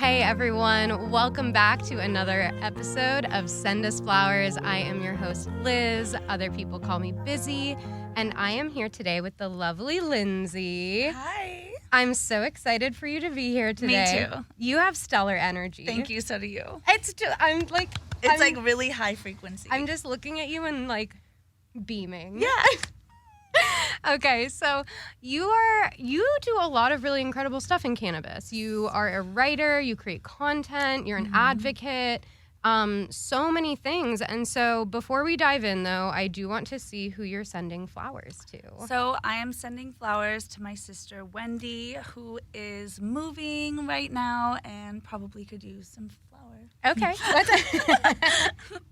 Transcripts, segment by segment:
Hey everyone, welcome back to another episode of Send Us Flowers. I am your host, Liz. Other people call me Busy, and I am here today with the lovely Lindsay. Hi. I'm so excited for you to be here today. Me too. You have stellar energy. Thank you, so do you. It's just, I'm like really high frequency. I'm just looking at you and like beaming. Yeah. Okay, so you do a lot of really incredible stuff in cannabis. You are a writer, you create content, you're an advocate, so many things. And so before we dive in, though, I do want to see who you're sending flowers to. So I am sending flowers to my sister, Wendy, who is moving right now and probably could use some flowers. Okay.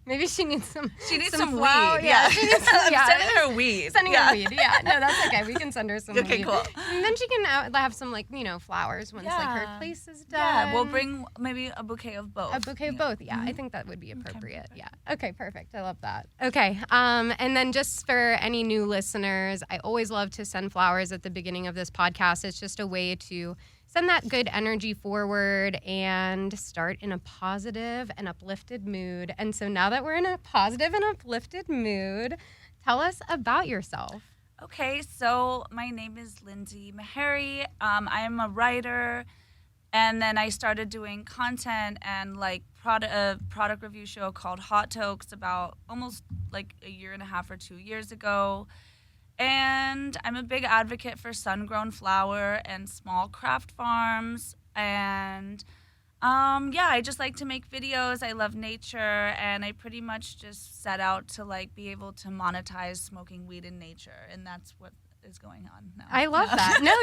Maybe she needs some. She needs some weed. flower. Yeah. She needs some, I'm sending her weed. Sending her weed. Yeah. No, that's okay. We can send her some Okay, weed. cool. And then she can have some flowers once like her place is done. Yeah, we'll bring maybe a bouquet of both. A bouquet of both. Yeah, I think that would be appropriate. Okay, yeah. Okay, perfect. I love that. Okay. And then just for any new listeners, I always love to send flowers at the beginning of this podcast. It's just a way to send that good energy forward and start in a positive and uplifted mood. And so now that we're in a positive and uplifted mood, tell us about yourself. Okay, so my name is Lindsay MaHarry. I am a writer, and then I started doing content and like product review show called Hot Tokes about almost like a year and a half or 2 years ago. And I'm a big advocate for sun-grown flower and small craft farms. And I just like to make videos. I love nature, and I pretty much just set out to like be able to monetize smoking weed in nature, and that's what is going on now. I love that. No,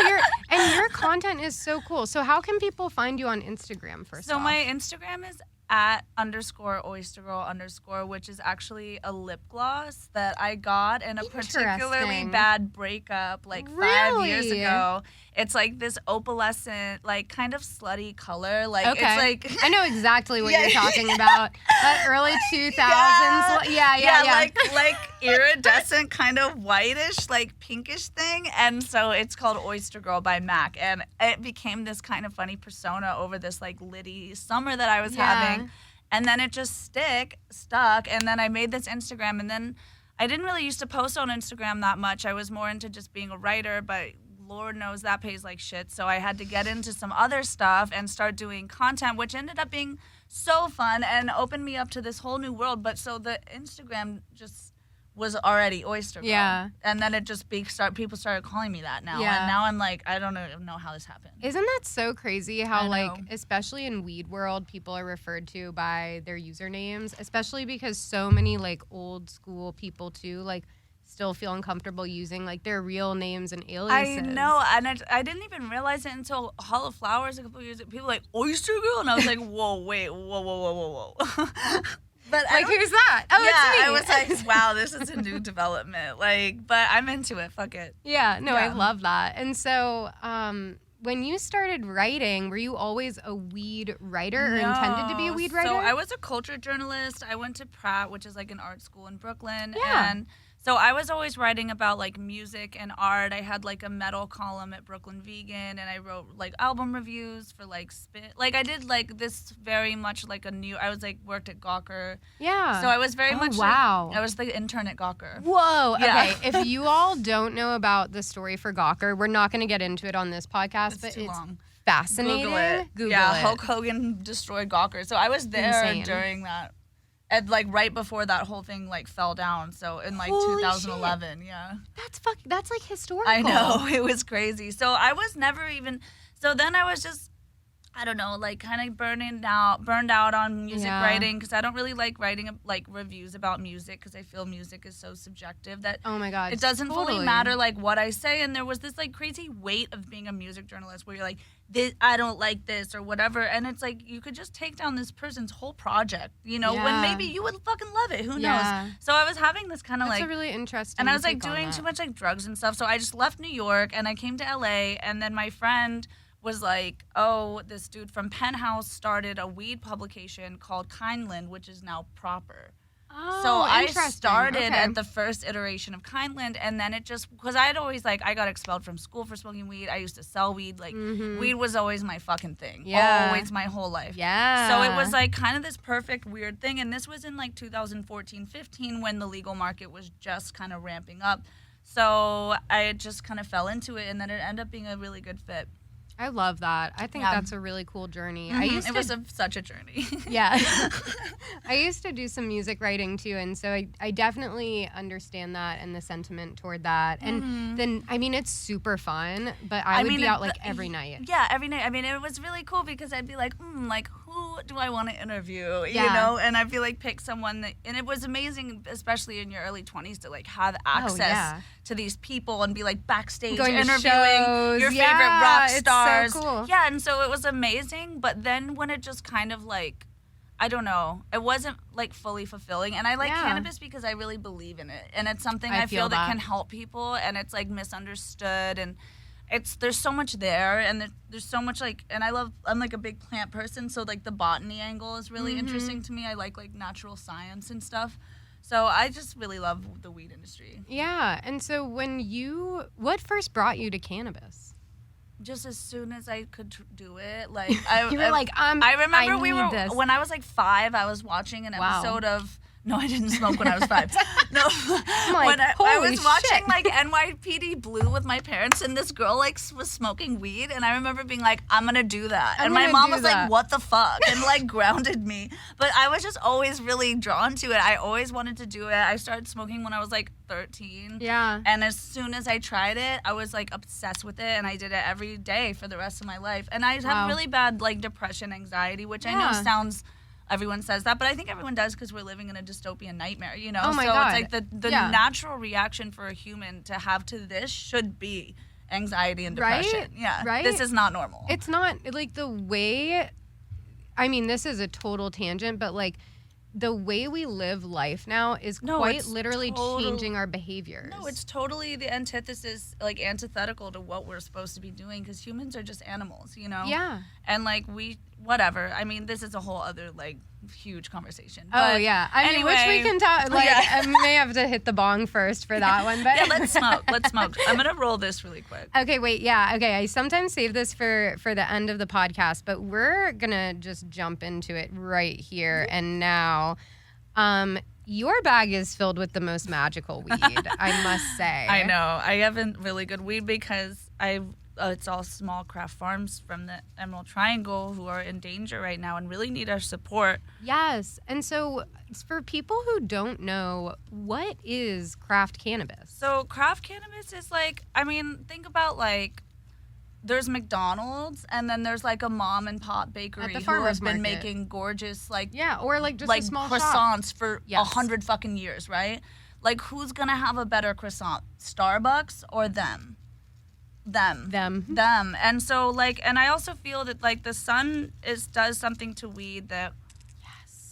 your content is so cool. So how can people find you on Instagram first off? So my Instagram is @_oystergirl_, which is actually a lip gloss that I got in a particularly bad breakup like 5 years ago. It's like this opalescent, like kind of slutty color. Like it's like I know exactly what you're talking about. That early 2000s. Yeah. Like iridescent kind of whitish, like pinkish thing. And so it's called Oyster Girl by MAC. And it became this kind of funny persona over this like litty summer that I was having. And then it just stuck. And then I made this Instagram. And then I didn't really used to post on Instagram that much. I was more into just being a writer, but Lord knows that pays like shit. So I had to get into some other stuff and start doing content, which ended up being so fun and opened me up to this whole new world. But so the Instagram just was already Oyster Girl. Yeah. And then it just people started calling me that now. Yeah. And now I'm like, I don't know how this happened. Isn't that so crazy how like, especially in weed world, people are referred to by their usernames, especially because so many like old school people too, like still feel uncomfortable using like their real names and aliases. I know, and I didn't even realize it until Hall of Flowers a couple of years ago. People were like, Oyster Girl? And I was like, whoa. But like, who's that? Oh, yeah, it's me. I was like, wow, this is a new development. Like, but I'm into it. Fuck it. Yeah, no, I love that. And so, when you started writing, were you always a weed writer or intended to be a weed writer? So I was a culture journalist. I went to Pratt, which is like an art school in Brooklyn. Yeah. And so I was always writing about like music and art. I had like a metal column at Brooklyn Vegan, and I wrote like album reviews for like Spin. Like I did like this very much like I was like worked at Gawker. Yeah. So I was very much wow. Like, I was the intern at Gawker. Whoa. Yeah. Okay. If you all don't know about the story for Gawker, we're not going to get into it on this podcast, but too long. Fascinating. Google it. Hulk Hogan destroyed Gawker. So I was there during that. And like right before that whole thing like fell down, so in like Holy 2011, shit. yeah. That's like historical. I know, it was crazy. So I was never even. So then I was just, I don't know, like kind of burned out on music writing, because I don't really like writing like reviews about music, because I feel music is so subjective that oh my god, it doesn't fully matter like what I say. And there was this like crazy weight of being a music journalist where you're like, I don't like this or whatever, and it's like you could just take down this person's whole project, when maybe you would fucking love it. Who knows? So I was having this kind of like, a really interesting, and I was like doing too much like drugs and stuff. So I just left New York and I came to LA, and then my friend was like, oh, this dude from Penthouse started a weed publication called Kindland, which is now Proper. Oh, so I interesting. started at the first iteration of Kindland, and then it just, because I'd always, like, I got expelled from school for smoking weed. I used to sell weed. Like, weed was always my fucking thing. Yeah. Always my whole life. Yeah. So it was, like, kind of this perfect weird thing, and this was in, like, 2014, 15, when the legal market was just kind of ramping up. So I just kind of fell into it, and then it ended up being a really good fit. I love that. I think that's a really cool journey. It was such a journey. Yeah. I used to do some music writing too, and so I definitely understand that and the sentiment toward that. And then, I mean, it's super fun, but I would be out like every night. Yeah, every night. I mean, it was really cool because I'd be like, like, who do I want to interview? You know? And I'd be like, pick someone that, and it was amazing, especially in your early 20s, to like have access to these people and be like backstage going interviewing your favorite rock stars. It's so cool. Yeah, and so it was amazing. But then when it just kind of like, I don't know, it wasn't like fully fulfilling. And I like cannabis because I really believe in it, and it's something I feel that can help people, and it's like misunderstood, and there's so much there, and there's so much like, and I'm like a big plant person, so like the botany angle is really interesting to me. I like natural science and stuff. So I just really love the weed industry. Yeah. And so what first brought you to cannabis? Just as soon as I could do it, like you were like, I remember this. When I was like 5, I was watching an episode of. No, I didn't smoke when I was 5. No, like, when I was shit. watching like NYPD Blue with my parents, and this girl like was smoking weed, and I remember being like, I'm gonna do that, and my mom was like, what the fuck, and like grounded me. But I was just always really drawn to it. I always wanted to do it. I started smoking when I was like 13. Yeah. And as soon as I tried it, I was like obsessed with it, and I did it every day for the rest of my life. And I have really bad like depression, anxiety, which I know sounds. Everyone says that, but I think everyone does because we're living in a dystopian nightmare, you know? Oh my God. It's like the natural reaction for a human to have to this should be anxiety and depression. Right? Yeah. Right? This is not normal. It's not, like, the way, I mean, this is a total tangent, but, like, the way we live life now is quite literally changing our behaviors. No, it's totally the antithesis, like antithetical to what we're supposed to be doing, because humans are just animals, you know? Yeah. And like whatever. I mean, this is a whole other like huge conversation. But yeah. I mean, which we can talk, like, I may have to hit the bong first for that one. But yeah, let's smoke. I'm going to roll this really quick. Okay, wait, yeah. Okay, I sometimes save this for the end of the podcast, but we're going to just jump into it right here and now. Your bag is filled with the most magical weed, I must say. I know. I have a really good weed because it's all small craft farms from the Emerald Triangle who are in danger right now and really need our support. Yes. And so for people who don't know, what is craft cannabis? So craft cannabis is like, I mean, think about like, there's McDonald's, and then there's like a mom and pop bakery who has been making gorgeous like or like just like a small croissants shop. for 100 fucking years, right? Like who's gonna have a better croissant, Starbucks or them? Them. And so like, and I also feel that like the sun does something to weed that.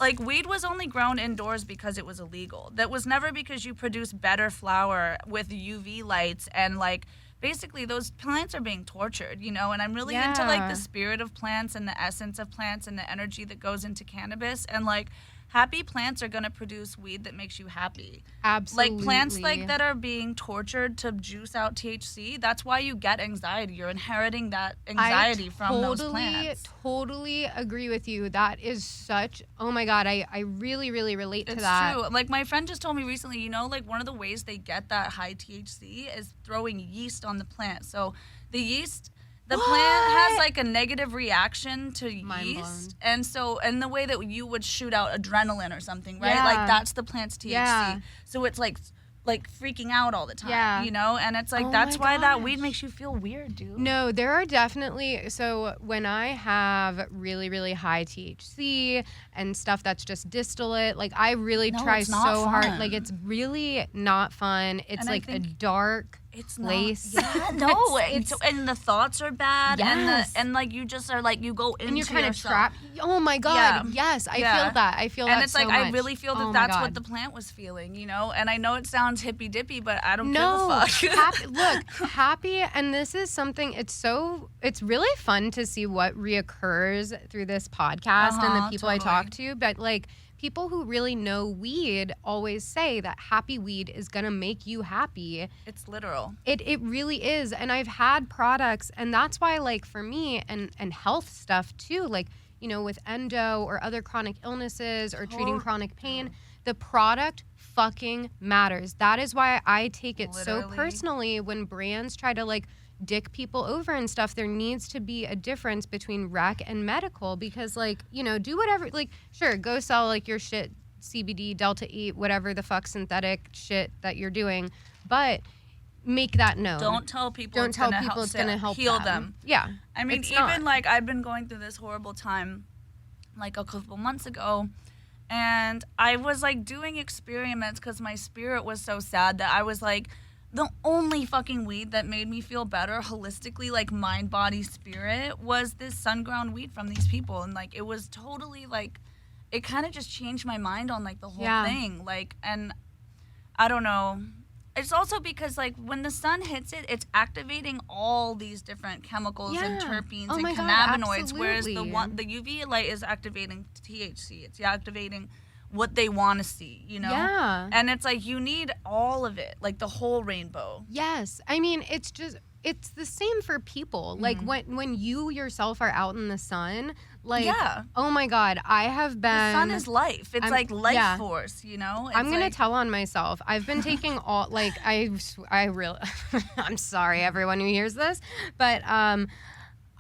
Like, weed was only grown indoors because it was illegal. That was never because you produce better flower with UV lights and, like, basically those plants are being tortured, you know? And I'm really into, like, the spirit of plants and the essence of plants and the energy that goes into cannabis. And, like, happy plants are going to produce weed that makes you happy. Absolutely. Like, plants, like, that are being tortured to juice out THC, that's why you get anxiety. You're inheriting that anxiety from those plants. I totally agree with you. That is such, oh my God, I really, really relate to that. It's true. Like, my friend just told me recently, you know, like, one of the ways they get that high THC is throwing yeast on the plant. So, the yeast... The plant has like a negative reaction to yeast, and so the way that you would shoot out adrenaline or something, right? Like that's the plant's THC. Yeah. So it's like freaking out all the time, you know? And it's like that's why that weed makes you feel weird, dude. No, there are definitely, so when I have really, really high THC and stuff that's just distillate, like I really try so hard. Like it's really not fun. It's like a dark place. No, and the thoughts are bad, and like you just are like you go into and you're kind yourself. of trapped. Oh my God, yes, I feel that. I feel that, and it's so like much. I really feel that that's what the plant was feeling, you know. And I know it sounds hippy dippy, but I don't give a fuck. Happy, and this is something. It's really fun to see what reoccurs through this podcast and the people I talk to, but like. people who really know weed always say that happy weed is going to make you happy. It's literal. It really is. And I've had products, and that's why, like, for me and health stuff too, like, you know, with endo or other chronic illnesses or treating chronic pain, the product fucking matters. That is why I take it so personally when brands try to, like, dick people over and stuff. There needs to be a difference between rec and medical, because, like, you know, do whatever, like, sure, go sell, like, your shit, CBD, Delta 8, whatever the fuck synthetic shit that you're doing, but make that known. Don't tell people it's going to help heal them. Yeah. I mean, even like, I've been going through this horrible time like a couple months ago, and I was like doing experiments because my spirit was so sad that I was like, the only fucking weed that made me feel better holistically, like mind, body, spirit, was this sun-ground weed from these people. And like, it was totally like, it kind of just changed my mind on like the whole thing. Like, and I don't know. It's also because like when the sun hits it, it's activating all these different chemicals and terpenes and cannabinoids, whereas the UV light is activating THC. It's activating what they want to see, you know? Yeah. And it's like, you need all of it, like the whole rainbow. Yes. I mean, it's the same for people. Like when you yourself are out in the sun, like, oh my God, I have been. The sun is life. It's like life force, you know? It's I'm going to tell on myself. I've been taking all, like, I really, I'm sorry, everyone who hears this, but,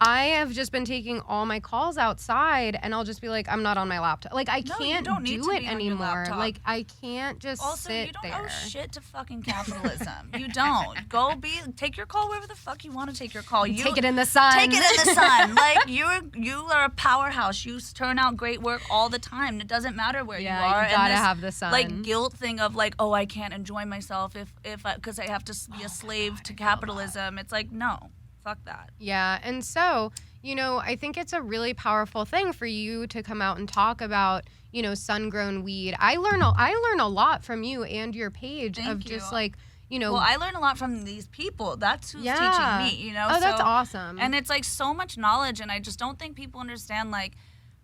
I have just been taking all my calls outside, and I'll just be like, I'm not on my laptop. Like, I can't do it anymore. Like, I can't just sit there. Also, you don't owe shit to fucking capitalism. You don't. Take your call wherever the fuck you want to take your call. You take it in the sun. Take it in the sun. Like, you are a powerhouse. You turn out great work all the time. It doesn't matter where you are. You gotta have the sun. Like, guilt thing of like, oh, I can't enjoy myself because I have to be a slave to capitalism. It's like, no. Fuck that. Yeah, and so, you know, I think it's a really powerful thing for you to come out and talk about, you know, sun-grown weed. I learn a lot from you and your page just like, you know. Well, I learn a lot from these people. That's who's teaching me, you know. Oh, that's awesome. And it's like so much knowledge, and I just don't think people understand, like,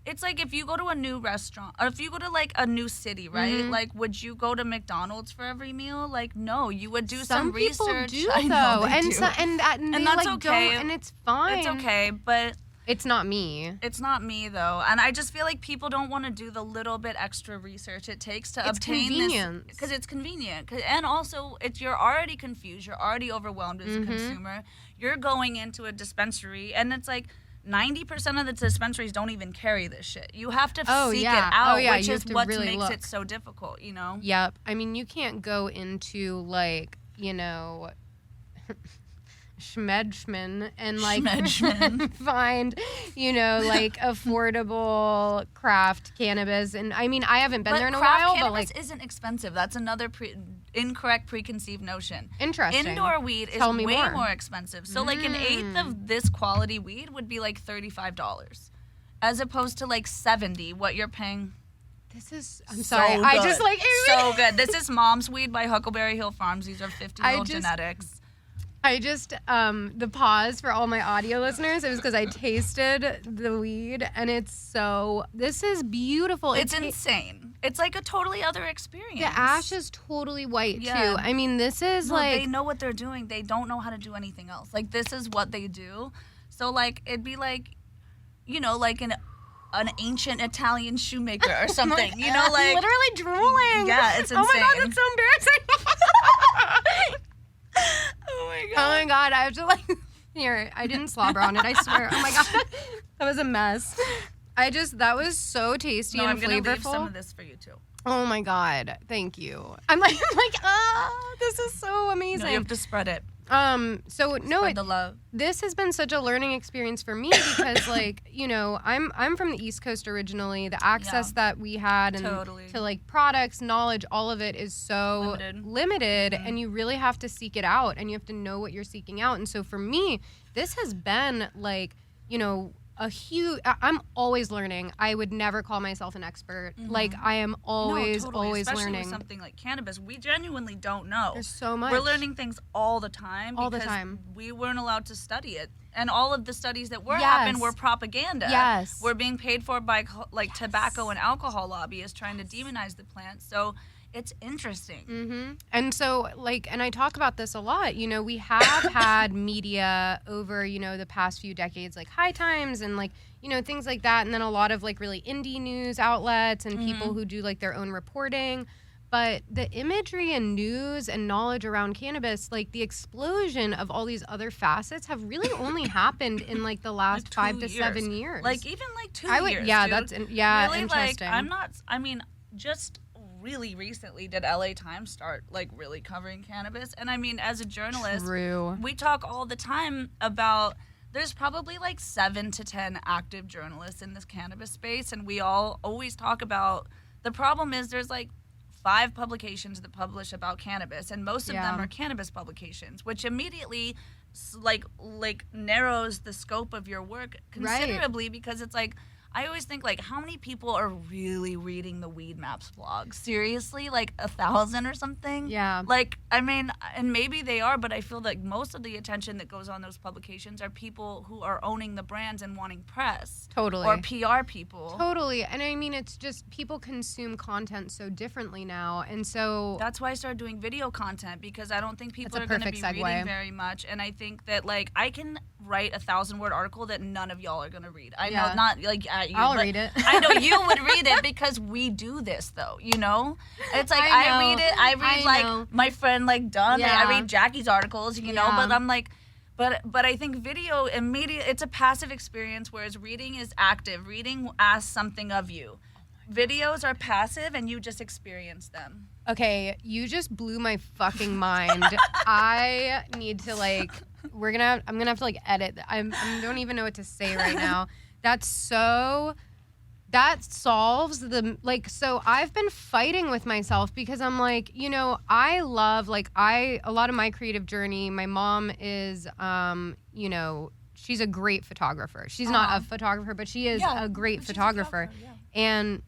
it's like if you go to a new restaurant or if you go to like a new city, right? Like, would you go to McDonald's for every meal? Like, no, you would do some research. Some people do, though, and that's like, okay, and it's fine. It's okay, but it's not me. It's not me though, and I just feel like people don't want to do the little bit extra research it takes to obtain this because it's convenient. And also, you're already confused, you're already overwhelmed as a consumer. You're going into a dispensary, and it's like, 90% of the dispensaries don't even carry this shit. You have to seek it out, which is what really makes it so difficult, you know? Yep. I mean, you can't go into, like, you know, Schmedschman and, like, find, you know, like, affordable craft cannabis. And, I mean, I haven't been there in a while, but, like, isn't expensive. That's another incorrect preconceived notion. Interesting. Indoor weed is way more expensive. So like an eighth of this quality weed would be like $35 as opposed to like $70 what you're paying. This is I'm sorry. Good. I just like so good. This is Mom's Weed by Huckleberry Hill Farms. These are 50-year-old genetics. I just, the pause for all my audio listeners, it was because I tasted the weed, and this is beautiful. It's insane. It's like a totally other experience. The ash is totally white, too. I mean, this is like... They know what they're doing. They don't know how to do anything else. Like, this is what they do. So, like, it'd be like, you know, like an ancient Italian shoemaker or something. You know, like... I'm literally drooling. Yeah, it's insane. Oh, my God, that's so embarrassing. Oh my God, I have to like here. I didn't slobber on it, I swear. Oh my God, that was a mess. That was so tasty and flavorful. I'm gonna leave some of this for you too. Oh my God, thank you. I'm like, this is so amazing. No, you have to spread it. Spread the love. This has been such a learning experience for me because, like, you know, I'm from the East Coast originally. The access that we had and to like products, knowledge, all of it is so limited, and you really have to seek it out, and you have to know what you're seeking out. And so for me, this has been like, you know, I'm always learning. I would never call myself an expert. Like, I am always Especially learning. With something like cannabis, we genuinely don't know. There's so much. We're learning things all the time. All the time. We weren't allowed to study it. And all of the studies that happened were propaganda. Yes. We're being paid for by tobacco and alcohol lobbyists trying to demonize the plant. So it's interesting. And so, and I talk about this a lot, we have had media over, the past few decades, like High Times and things like that. And then a lot of really indie news outlets and people who do their own reporting. But the imagery and news and knowledge around cannabis, the explosion of all these other facets have really only happened in the last 5 to 7 years. Even 2 years. Yeah, dude. That's really, interesting. Just really recently did LA Times start really covering cannabis. And I mean, as a journalist, we talk all the time about there's probably 7 to 10 active journalists in this cannabis space, and we all always talk about the problem is there's 5 publications that publish about cannabis, and most of them are cannabis publications, which immediately narrows the scope of your work considerably, because it's I always think how many people are really reading the Weed Maps blog? Seriously, 1,000 or something? Yeah. I mean, and maybe they are, but I feel most of the attention that goes on those publications are people who are owning the brands and wanting press. Totally. Or PR people. Totally. And I mean, it's just people consume content so differently now. And so that's why I started doing video content, because I don't think people are going to be reading very much. And I think that I can write a 1,000-word article that none of y'all are going to read. I know, not at you. I'll read it. I know you would read it because we do this, though, It's I read it. I read, my friend, Dunn. Yeah. I read Jackie's articles, but I'm But I think video and media, it's a passive experience, whereas reading is active. Reading asks something of you. Videos are passive, and you just experience them. Okay, you just blew my fucking mind. I need to I'm gonna have to edit. I don't even know what to say right now. That solves the so I've been fighting with myself because I'm I love a lot of my creative journey. My mom is she's a great photographer. She's not a photographer, but she is a great photographer. And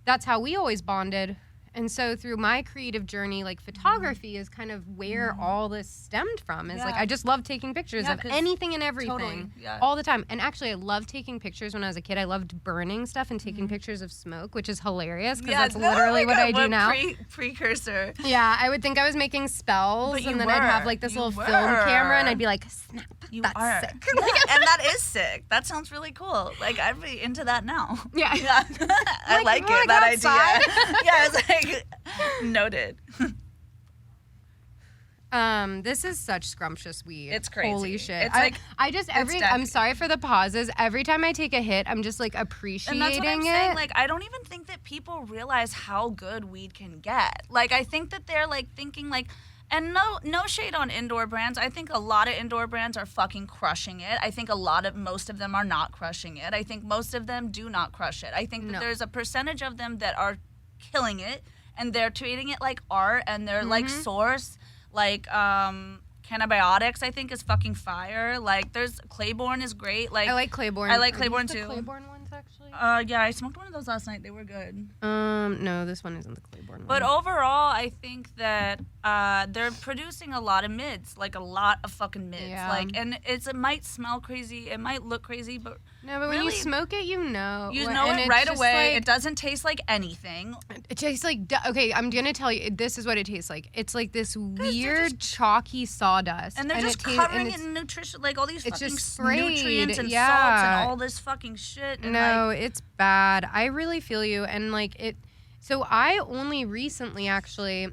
that's how we always bonded. And so through my creative journey, photography is kind of where all this stemmed from. Is I just love taking pictures of anything and everything all the time. And actually, I loved taking pictures when I was a kid. I loved burning stuff and taking pictures of smoke, which is hilarious because that's literally what I do now. Precursor. Yeah, I would think I was making spells, and then I'd have this little film camera, and I'd be like, snap, that's sick. Yeah, and that is sick. That sounds really cool. I'd be into that now. Yeah. I like it, that idea. Yeah, it's noted. This is such scrumptious weed. It's crazy. Holy shit. It's I'm sorry for the pauses. Every time I take a hit, I'm just appreciating it. And that's what I'm saying. I don't even think that people realize how good weed can get. I think that they're thinking and no shade on indoor brands. I think a lot of indoor brands are fucking crushing it. I think most of them are not crushing it. I think most of them do not crush it. I think that there's a percentage of them that are killing it, and they're treating it like art, and they're Source, Cannabiotics, I think, is fucking fire. There's Claiborne is great. I like Claiborne. I like Claiborne too. Claiborne ones actually. Yeah, I smoked one of those last night. They were good. No, this one isn't the Claiborne one. But overall, I think that they're producing a lot of mids, a lot of fucking mids. Yeah. And it might smell crazy, it might look crazy, but no, but really, when you smoke it, you know. You know it right away. It doesn't taste like anything. It tastes okay, I'm going to tell you, this is what it tastes like. It's this weird, chalky sawdust. And they're just covering it in nutrition, all these fucking nutrients and salts and all this fucking shit. And no, it's bad. I really feel you. And so I only recently actually,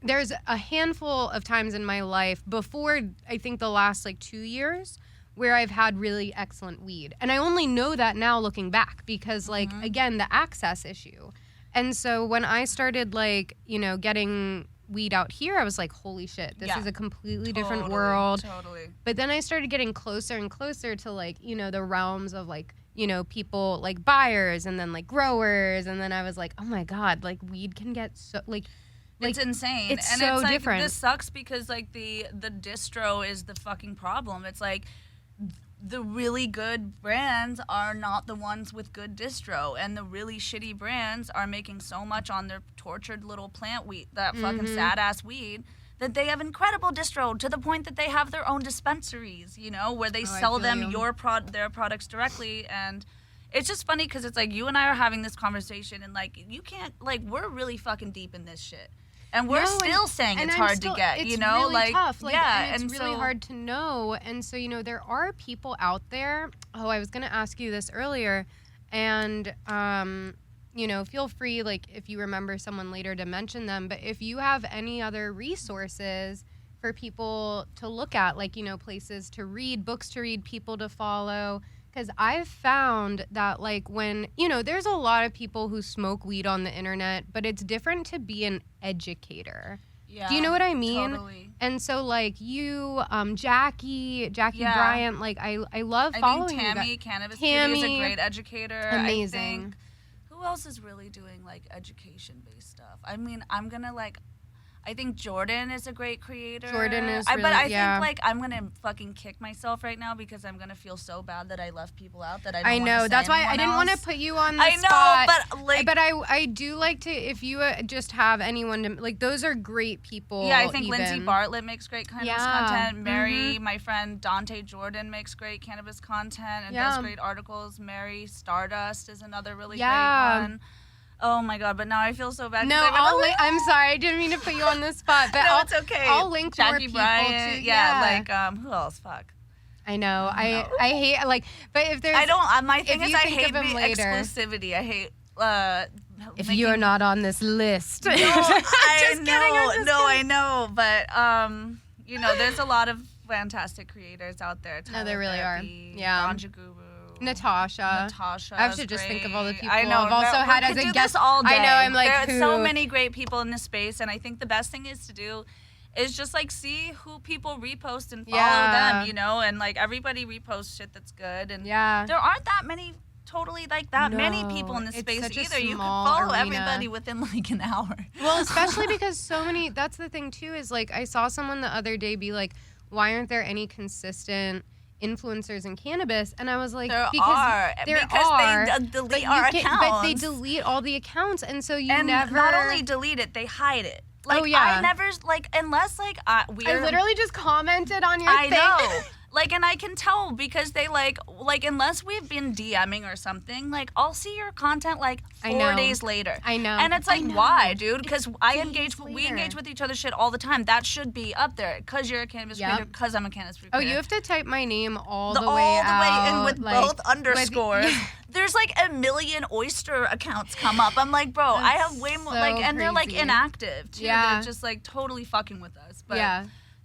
there's a handful of times in my life before, I think the last 2 years, where I've had really excellent weed. And I only know that now looking back because, again, the access issue. And so when I started, getting weed out here, I was like, holy shit, this is a completely different world. Totally. But then I started getting closer and closer to, the realms of, people, buyers and then, growers. And then I was like, oh, my God, weed can get so, it's insane. It's and so it's different. This sucks because the distro is the fucking problem. It's the really good brands are not the ones with good distro, and the really shitty brands are making so much on their tortured little plant weed, that fucking sad ass weed, that they have incredible distro to the point that they have their own dispensaries, you know, where they sell them their products directly. And it's just funny because it's like you and I are having this conversation, and like you can't, like, we're really fucking deep in this shit. And we're still saying it's hard to get, you know? It's really tough. Like, yeah. And it's really hard to know. And so, you know, there are people out there. Oh, I was going to ask you this earlier. And, you know, feel free, like, if you remember someone later to mention them. But if you have any other resources for people to look at, like, you know, places to read, books to read, people to follow. Because I've found that, like, when, you know, there's a lot of people who smoke weed on the internet, but it's different to be an educator. Yeah, do you know what I mean? Totally. And so, like, you, Jackie Bryant, like, I love following you. Tammy, Cannabis Tammy is a great educator. Amazing. I think, who else is really doing, like, education-based stuff? I mean, I'm going to, like, I think Jordan is a great creator. Jordan is really, but I think, like, I'm going to fucking kick myself right now because I'm going to feel so bad that I left people out that I don't know. That's why I didn't want to put you on the spot. But, like... But I do like to, if you just have anyone to, like, those are great people. Yeah, I think Lindsay Bartlett makes great cannabis content. Mary, my friend Dante Jordan makes great cannabis content and does great articles. Mary Stardust is another really great one. Oh my God! But now I feel so bad. No, I'm sorry. I didn't mean to put you on the spot. But no, it's okay. I'll link Jackie more people Bryant, to. Yeah, like who else? Fuck. I know. I hate, like, but if there's. I don't. My thing is I hate exclusivity. I hate. If you're not on this list. No, I know. But you know, there's a lot of fantastic creators out there. No, there really are. Yeah. Ganja Guru. Natasha. I have to just think of all the people I've also had as a guest. All day. I know. I'm like, there are so many great people in this space, and I think the best thing is to do is just like see who people repost and follow them, you know, and like everybody reposts shit that's good, and there aren't that many many people in this space either. You can follow everybody within like an hour. Well, especially because so many. That's the thing too. Is like I saw someone the other day be like, "Why aren't there any consistent influencers in cannabis?" And I was like, there because are, they delete our accounts. But they delete all the accounts, and so and never. Not only delete it, they hide it. Like, I never, like, unless, like, I literally just commented on your thing. I know. Like, and I can tell because they, like, unless we've been DMing or something, like, I'll see your content, like, 4 days later. I know. And it's like, why, dude? Because we engage with each other's shit all the time. That should be up there because you're a cannabis creator, because I'm a cannabis creator. Oh, you have to type my name all the way in with like, both underscores. There's like a million Oyster accounts come up. I'm like, bro, I have way more, like, and they're like inactive too. They're just like totally fucking with us. But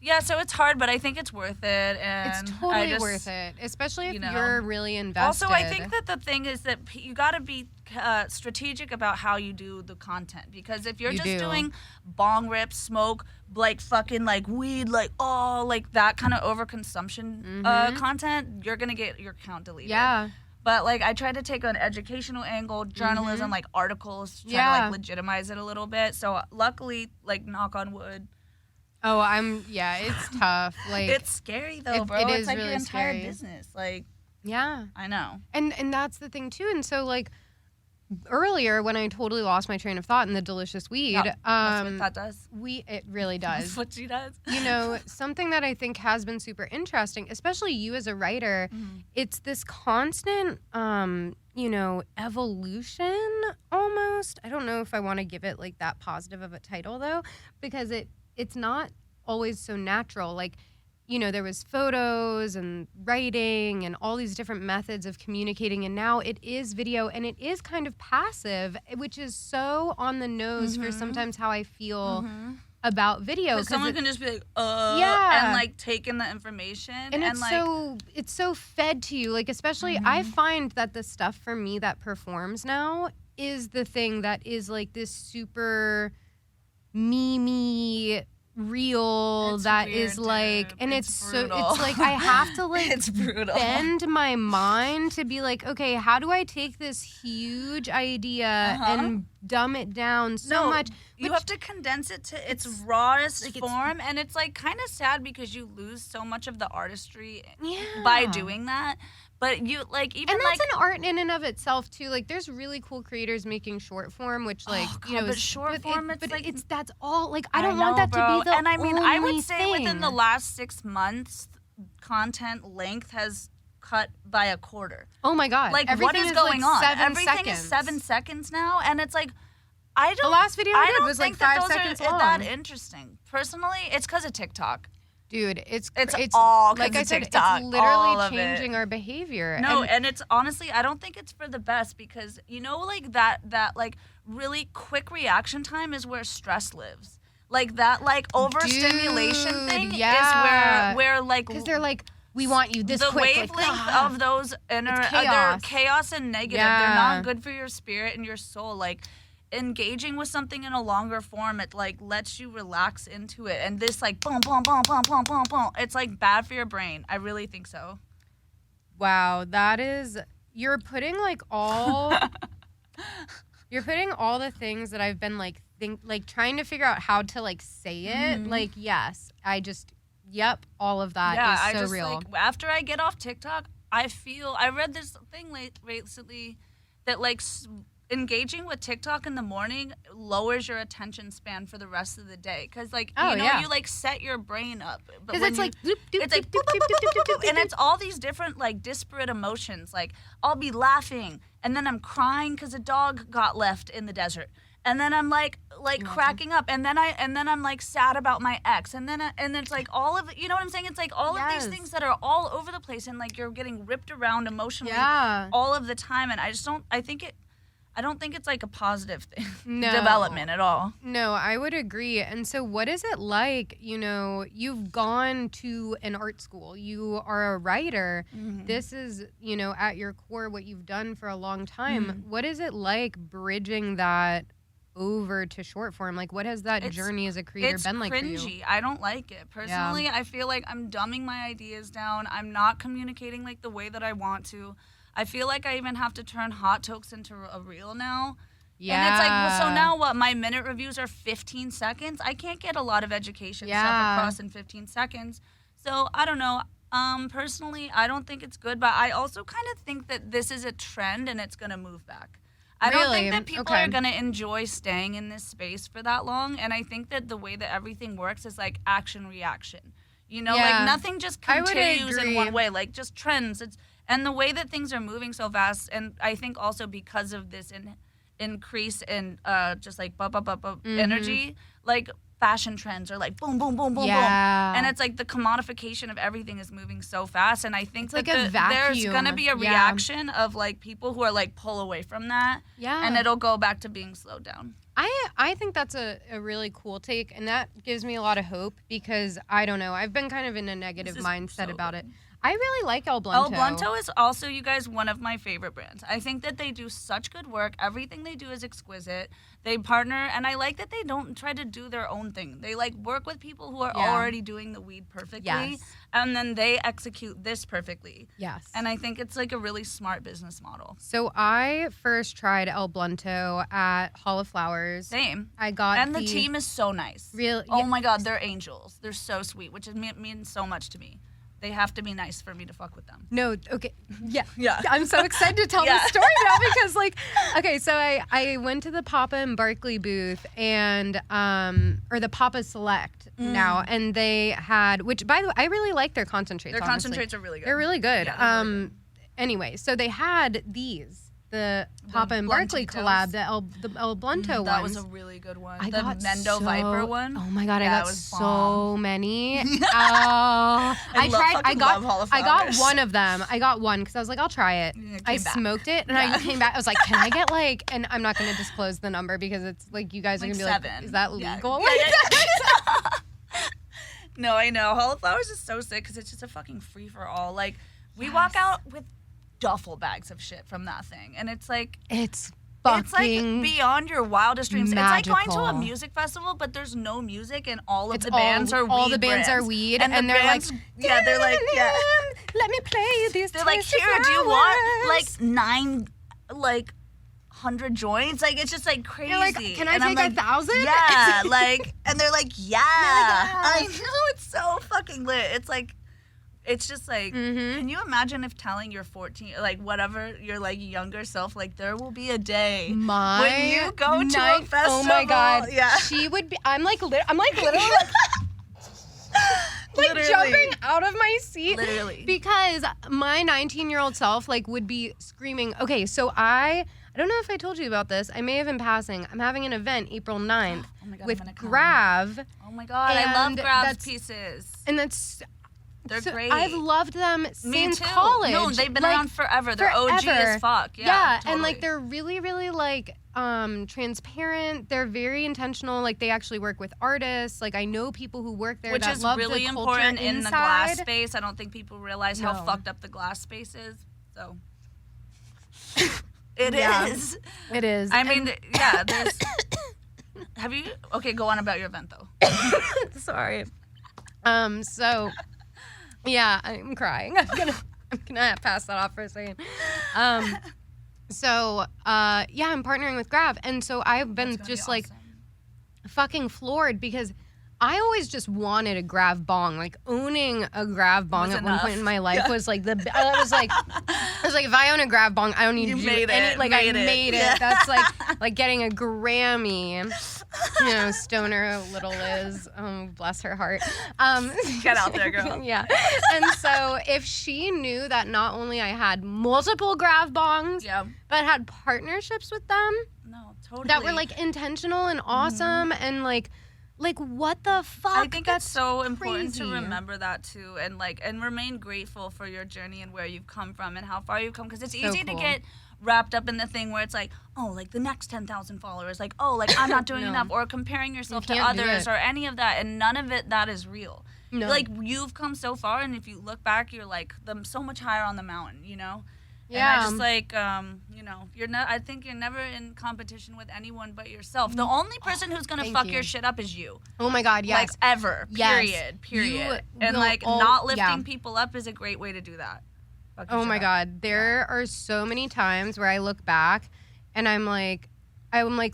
yeah, so it's hard, but I think it's worth it. And it's totally worth it, especially if you're really invested. Also, I think that the thing is that you got to be strategic about how you do the content. Because if you're doing bong rips, smoke, like fucking like weed, like like that kind of overconsumption content, you're going to get your account deleted. Yeah. But, like, I try to take an educational angle, journalism, like articles, try to, like, legitimize it a little bit. So, luckily, like, knock on wood. Oh, it's tough. Like, it's scary though, bro. It's like really your entire business. Like, I know. And that's the thing too. And so like earlier when I totally lost my train of thought in the delicious weed, that's what that does. It really does. That's what she does. You know, something that I think has been super interesting, especially you as a writer, it's this constant you know, evolution almost. I don't know if I want to give it like that positive of a title though, because it's not always so natural. Like, you know, there was photos and writing and all these different methods of communicating, and now it is video, and it is kind of passive, which is so on the nose for sometimes how I feel about video. Because someone can just be like, and like take in the information. And it's like, it's so fed to you. Like, especially I find that the stuff for me that performs now is the thing that is like this super memey reel It's that weird, is like, dude. and It's it's brutal. so, it's like I have to like It's brutal. bend my mind to be like, okay, how do I take this huge idea and dumb it down so much? You have to condense it to its rawest form, and it's like kind of sad because you lose so much of the artistry by doing that. But you like even and that's like an art in and of itself too. Like there's really cool creators making short form, which like you know, but short form, but it's like it's that's all. Like I don't know, want that bro. to be the And I mean, I would only say thing. within the last 6 months, content length has cut by a quarter. Oh my god! Like everything what is going like on? 7 Everything seconds. is 7 seconds now, and it's like I don't. The last video I did don't was like think that 5 those seconds are long. that interesting. Personally, it's because of TikTok. Dude, it's all 'cause like I of said, TikTok, it's all literally of it. changing our behavior. No, and it's honestly, I don't think it's for the best because you know, like that like really quick reaction time is where stress lives. Like that, like overstimulation Dude, thing yeah. is where like because they're like, we want you this the quick. wavelength like, of those inner It's they're chaos. chaos and negative. Yeah. They're not good for your spirit and your soul. Like engaging with something in a longer form, it like lets you relax into it. And this like boom, boom, boom, boom, boom, boom, boom. It's like bad for your brain. I really think so. Wow, that is you're putting like all you're putting all the things that I've been like trying to figure out how to like say it. Like yes, yep, all of that is so real. Like, after I get off TikTok, I read this thing recently that like engaging with TikTok in the morning lowers your attention span for the rest of the day because like you like set your brain up because it's like it's like boop, boop, boop, boop, boop, boop, and it's all these different like disparate emotions. Like I'll be laughing and then I'm crying because a dog got left in the desert. And then I'm like cracking up, and then I'm like sad about my ex, and then it's like all of you know what I'm saying? It's like all of these things that are all over the place, and like you're getting ripped around emotionally all of the time, and I don't think it's like a positive thing, development at all. No, I would agree. And so what is it like, you know, you've gone to an art school, you are a writer, this is, you know, at your core what you've done for a long time. What is it like bridging that over to short form? Like what has that journey as a creator been like for you? It's cringy. I don't like it. Personally, I feel like I'm dumbing my ideas down. I'm not communicating like the way that I want to. I feel like I even have to turn Hot Tokes into a reel now. Yeah. And it's like, well, so now what? My minute reviews are 15 seconds? I can't get a lot of education stuff across in 15 seconds. So I don't know. Personally, I don't think it's good, but I also kind of think that this is a trend and it's going to move back. I don't think that people are going to enjoy staying in this space for that long. And I think that the way that everything works is like action reaction. You know, like nothing just continues in one way, like just trends. And the way that things are moving so fast, and I think also because of this increase in just like energy, like fashion trends are like boom, boom, boom, boom, boom. And it's like the commodification of everything is moving so fast. And I think it's that like there's going to be a reaction of like people who are like pull away from that. Yeah. And it'll go back to being slowed down. I think that's a really cool take, and that gives me a lot of hope because, I don't know, I've been kind of in a negative mindset about it. I really like El Blunto. El Blunto is also, you guys, one of my favorite brands. I think that they do such good work. Everything they do is exquisite. They partner, and I like that they don't try to do their own thing. They like work with people who are already doing the weed perfectly, and then they execute this perfectly. Yes. And I think it's like a really smart business model. So I first tried El Blunto at Hall of Flowers. Same. I got and the team is so nice. Really? Oh my God, they're angels. They're so sweet, which means so much to me. They have to be nice for me to fuck with them. No, okay. Yeah. I'm so excited to tell this story now because, like, okay, so I went to the Papa and Barkley booth and, or the Papa Select now, and they had, which, by the way, I really like their concentrates, Their concentrates are really good. They're really good. Yeah, really good. Anyway, so they had the Papa and Barkley collab, the El Blunto one. That was a really good one. The Mendo Viper one. Oh my God, I got so many. I got one of them. I got one because I was like, I'll try it. I smoked it and I came back. I was like, can I get like, and I'm not going to disclose the number because it's like, you guys are going to be 7. Like, is that legal? No, I know. Hall of Flowers is so sick because it's just a fucking free-for-all. Like, we walk out with duffel bags of shit from that thing, and it's like fucking It's like beyond your wildest dreams. magical. It's like going to a music festival, but there's no music, and all of the all- bands are weed. all the bands brands. are weed, and and the they're bands, like, yeah, they're like, yeah. let me play you these. They're like, tasty here, do you want flowers." like 900 joints? Like, it's just like crazy. You're like, can I and I'm take like, 1,000? Yeah, like, and they're like, yeah. I "Yes." know, it's so fucking lit. It's like, it's just like, can you imagine if telling your 14, like whatever, your like younger self, like there will be a day when you go to a festival. Oh my god, yeah. she would be. I'm like literally like Literally. jumping out of my seat. Literally. Because my 19-year-old self like would be screaming. Okay, so I don't know if I told you about this. I may have in passing. I'm having an event April 9th Oh my God, with I'm gonna come. Grav. Oh my god, I love And Grav's that's- pieces. And that's They're so great. I've loved them Me since too. college. No, they've been Like, around forever. They're OG forever. as fuck. Yeah, Yeah, totally. and like they're really, really like transparent. They're very intentional. Like they actually work with artists. Like I know people who work there which that is love really the culture important in the glass inside. space. I don't think people realize how No. fucked up the glass space is. So it Yeah. is. It is. I mean, yeah. There's. Have you? Okay, go on about your event though. Sorry. So, yeah, I'm crying. I'm gonna pass that off for a second. So, yeah, I'm partnering with Grav, and so I've been That's gonna just be like awesome. fucking floored because I always just wanted a Grav bong. Like owning a Grav bong Was at one enough. point in my life was like I was like if I own a Grav bong, I don't need You to do made any. it, Like I made it. made it. Yeah. That's like getting a Grammy. You know, stoner little Liz. Oh, bless her heart. Get out there, girl. Yeah. And so if she knew that not only I had multiple Grav bongs, Yeah. but had partnerships with them No, totally. that were like intentional and awesome and like what the fuck? I think That's it's so important to crazy. remember that too, and remain grateful for your journey and where you've come from and how far you've come. Because it's easy cool. to get wrapped up in the thing where it's like, oh, like the next 10,000 followers, like, oh, like I'm not doing No. enough, or comparing yourself to can't do others it. or any of that, and none of it that is real. No. Like you've come so far, and if you look back, you're like so much higher on the mountain, you know. Yeah. And I just like, you know, I think you're never in competition with anyone but yourself. The only person who's gonna Thank fuck you. your shit up is you. Oh my God, yes. Like ever. Yes. Period. You And will like all- not lifting yeah. people up is a great way to do that. Fuck Oh your my shit up. God. There are so many times where I look back and I'm like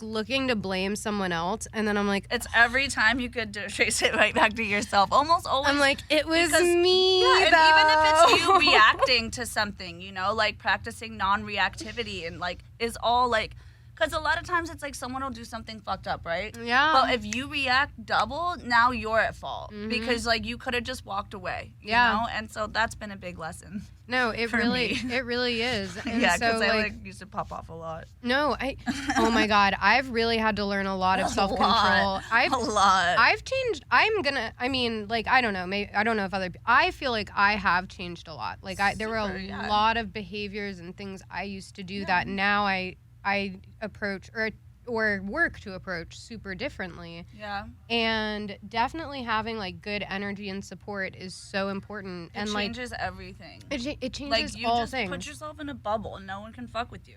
looking to blame someone else, and then I'm like, It's every time you could trace it right back to yourself. Almost always. I'm like, it was because- me. Yeah, and though. even if it's you reacting to something, you know, like practicing non-reactivity and like is all like, because a lot of times it's like someone will do something fucked up, right? Yeah. But if you react double, now you're at fault Mhm. because like you could have just walked away. You Yeah. know? And so that's been a big lesson. No, it for really, me. it really is. And yeah, so because I like used to pop off a lot. no, oh my God, I've really had to learn a lot of self-control. A lot. I've changed. I mean, like, I don't know. Maybe I don't know if I feel like I have changed a lot. Like, there were Super, a yeah. lot of behaviors and things I used to do that now I approach or work to approach super differently. Yeah. And definitely having like good energy and support is so important. It And like, changes everything. it changes Like you all just things. put yourself in a bubble and no one can fuck with you.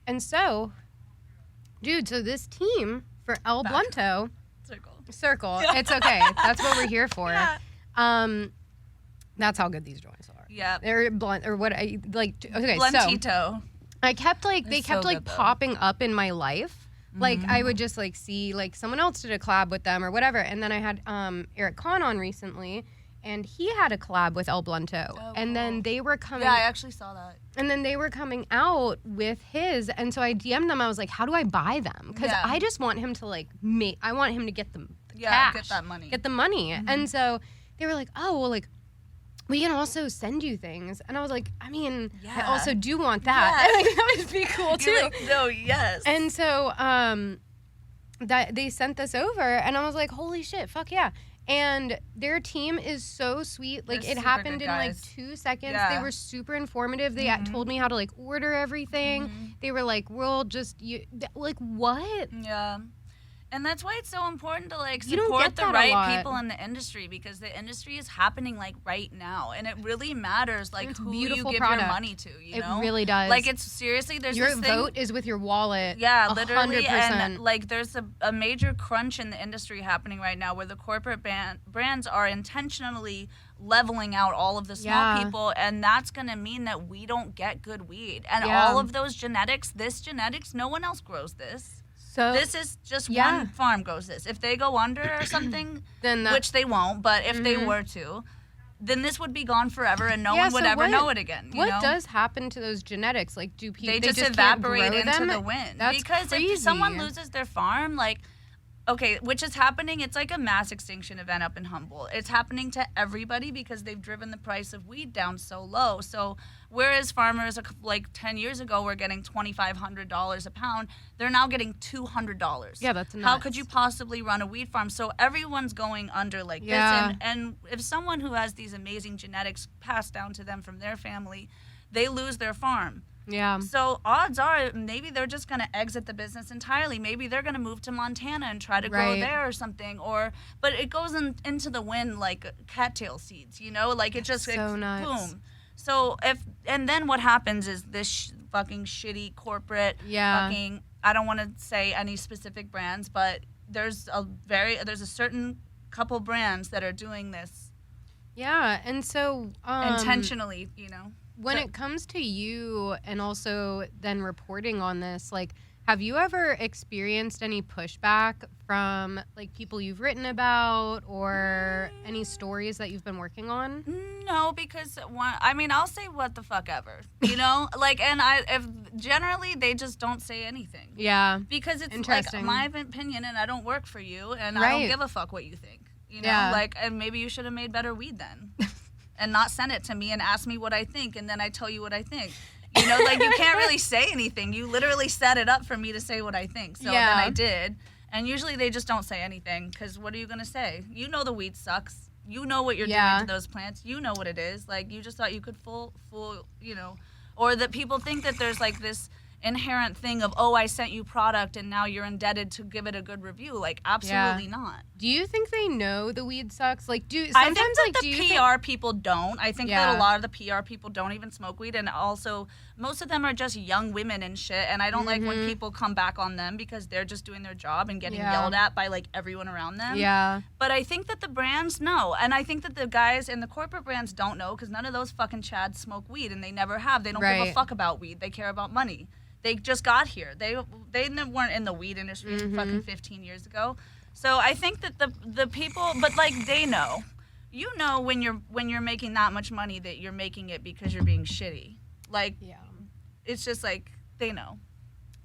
And so, dude, so this team for El Back. Blunto Circle. Circle, it's okay. That's what we're here for. Yeah. That's how good these joints are. Yeah. They're blunt or what I like. Okay, so Blentito. I kept like they It's kept so like good, though. popping up in my life. Like I would just like see like someone else did a collab with them or whatever, and then I had Eric Kahn on recently, and he had a collab with El Blunto, Oh, and then cool. they were coming. Yeah, I actually saw that. And then they were coming out with his, and so I DM'd them. I was like, "How do I buy them?" Because Yeah. I just want him to like make. I want him to get the Yeah, cash, get that money. get the money. And so they were like, "Oh, well, like we can also send you things." And I was like, "I mean, I Yeah. also do want that. Yeah. Like, that would be cool too." You're like, no, yes. And so that they sent this over, and I was like, "Holy shit, fuck yeah!" And their team is so sweet. Like They're it super happened good in like guys. 2 seconds. Yeah. They were super informative. They told me how to like order everything. They were like, "We'll just like what?" Yeah. And that's why it's so important to like You don't support get the that a right lot. people in the industry, because the industry is happening like right now, and it really matters like It's a who you beautiful give product. your money to. You know, It really does. Like it's seriously there's Your this thing. vote is with your wallet. Yeah, literally, 100%. and like there's a major crunch in the industry happening right now, where the corporate brands are intentionally leveling out all of the small people, and that's going to mean that we don't get good weed. And all of those genetics, no one else grows this. So This is just one farm grows this. If they go under or something, then which they won't, but if they were to, then this would be gone forever, and no one would ever know it again. You what know? does happen to those genetics? Like, do people They just can't evaporate grow into them? the wind. That's because crazy. if someone loses their farm, like, okay, which is happening, it's like a mass extinction event up in Humboldt. It's happening to everybody because they've driven the price of weed down so low. So whereas farmers like 10 years ago were getting $2,500 a pound, they're now getting $200. Yeah, that's nuts. How could you possibly run a weed farm? So everyone's going under like this. And if someone who has these amazing genetics passed down to them from their family, they lose their farm. Yeah. So odds are maybe they're just going to exit the business entirely. Maybe they're going to move to Montana and try to grow there or something. But it goes into the wind like cattail seeds, you know? Like it just so nuts. boom. So and then what happens is this fucking shitty corporate fucking, I don't want to say any specific brands, but there's a certain couple brands that are doing this. Yeah, and so intentionally, you know. When it comes to you and also then reporting on this, like, have you ever experienced any pushback from like people you've written about or any stories that you've been working on? No, because I'll say what the fuck ever, you know, like, and if generally they just don't say anything. Yeah. Because it's like my opinion, and I don't work for you, and I don't give a fuck what you think, you know, like, and maybe you should have made better weed then. And not send it to me and ask me what I think, and then I tell you what I think. You know, like, you can't really say anything. You literally set it up for me to say what I think. So then I did. And usually they just don't say anything, because what are you going to say? You know the weed sucks. You know what you're doing to those plants. You know what it is. Like, you just thought you could fool, you know. Or that people think that there's, like, this inherent thing of, oh, I sent you product and now you're indebted to give it a good review. Like, absolutely not. Do you think they know the weed sucks? Like, I think that the PR people don't. I think that a lot of the PR people don't even smoke weed, and also most of them are just young women and shit, and I don't like when people come back on them because they're just doing their job and getting yelled at by like everyone around them. Yeah. But I think that the brands know, and I think that the guys in the corporate brands don't know, because none of those fucking chads smoke weed, and they never have. They don't give a fuck about weed. They care about money. They just got here. They weren't in the weed industry fucking 15 years ago. So I think that the people, but like they know, you know, when you're making that much money that you're making it because you're being shitty. Like, it's just like they know.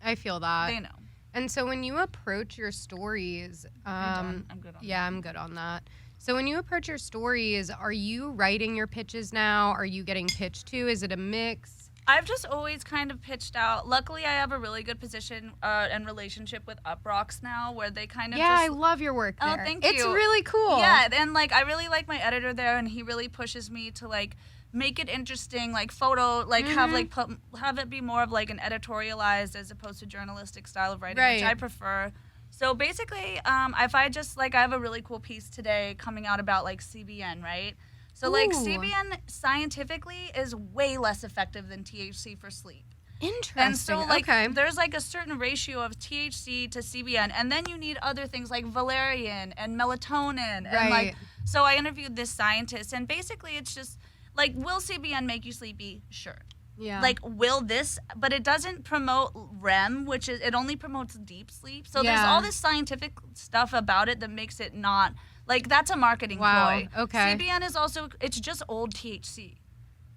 I feel that. They know. And so when you approach your stories, I'm good on that. I'm good on that. So when you approach your stories, are you writing your pitches now? Are you getting pitched to? Is it a mix? I've just always kind of pitched out. Luckily, I have a really good position and relationship with UPROXX now, where they kind of I love your work there. Oh, thank you. It's really cool. Yeah, and like I really like my editor there, and he really pushes me to like make it interesting, like photo, like have it be more of like an editorialized as opposed to journalistic style of writing, which I prefer. So basically, if I just like I have a really cool piece today coming out about like CBN, right? So, like, CBN scientifically is way less effective than THC for sleep. Interesting. And so, like, there's, like, a certain ratio of THC to CBN, and then you need other things like valerian and melatonin. And, like, so I interviewed this scientist, and basically it's just, like, will CBN make you sleepy? Sure. Yeah. Like, will this, but it doesn't promote REM, which is, it only promotes deep sleep. So there's all this scientific stuff about it that makes it not, like, that's a marketing ploy. Okay. CBN is also, it's just old THC.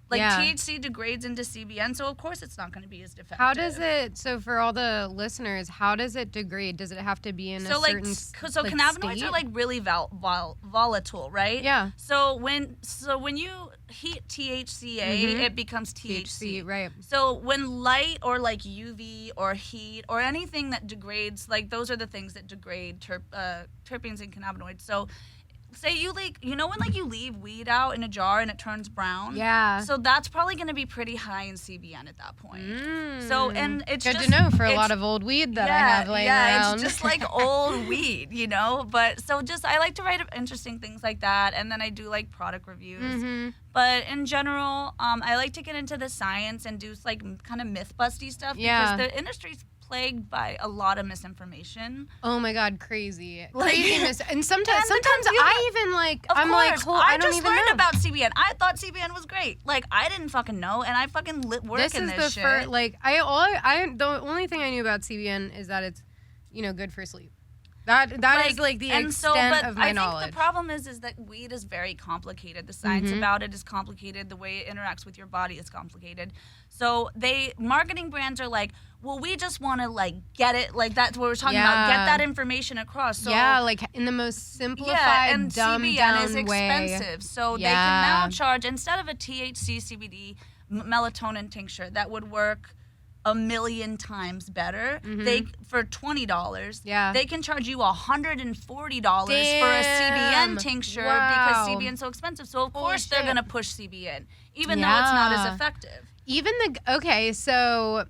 Like, THC degrades into CBN, so of course it's not going to be as effective. How does it, so for all the listeners, how does it degrade? Does it have to be in a certain So cannabinoids state? are, like, really volatile, right? Yeah. So when you heat THCA, it becomes THC. Right. So when light or, like, UV or heat or anything that degrades, like, those are the things that degrade terpenes and cannabinoids. So say you like, you know when like you leave weed out in a jar and it turns brown? Yeah. So that's probably going to be pretty high in CBN at that point. So, and it's good just, to know for a lot of old weed that I have laying around. It's just like old weed, you know? But so just, I like to write interesting things like that. And then I do like product reviews. But in general, I like to get into the science and do like kind of myth busty stuff because the industry's plagued by a lot of misinformation. Oh my God, crazy. Like, Craziness. And sometimes I even like, I'm like, I don't even know. I just learned about CBN. I thought CBN was great. Like, I didn't fucking know, and I fucking work in this shit. First, like, the only thing I knew about CBN is that it's, good for sleep. That is like the extent of my knowledge. I think the problem is that weed is very complicated. The science about it is complicated. The way it interacts with your body is complicated. So marketing brands are like, well, we just want to like get it, like that's what we're talking about, get that information across. So, like in the most simplified, and dumbed CBN down is way. expensive. So they can now charge, instead of a THC CBD melatonin tincture that would work a million times better, they for $20, they can charge you $140 for a CBN tincture because CBN's so expensive. So of course they're gonna push CBN, even though it's not as effective. So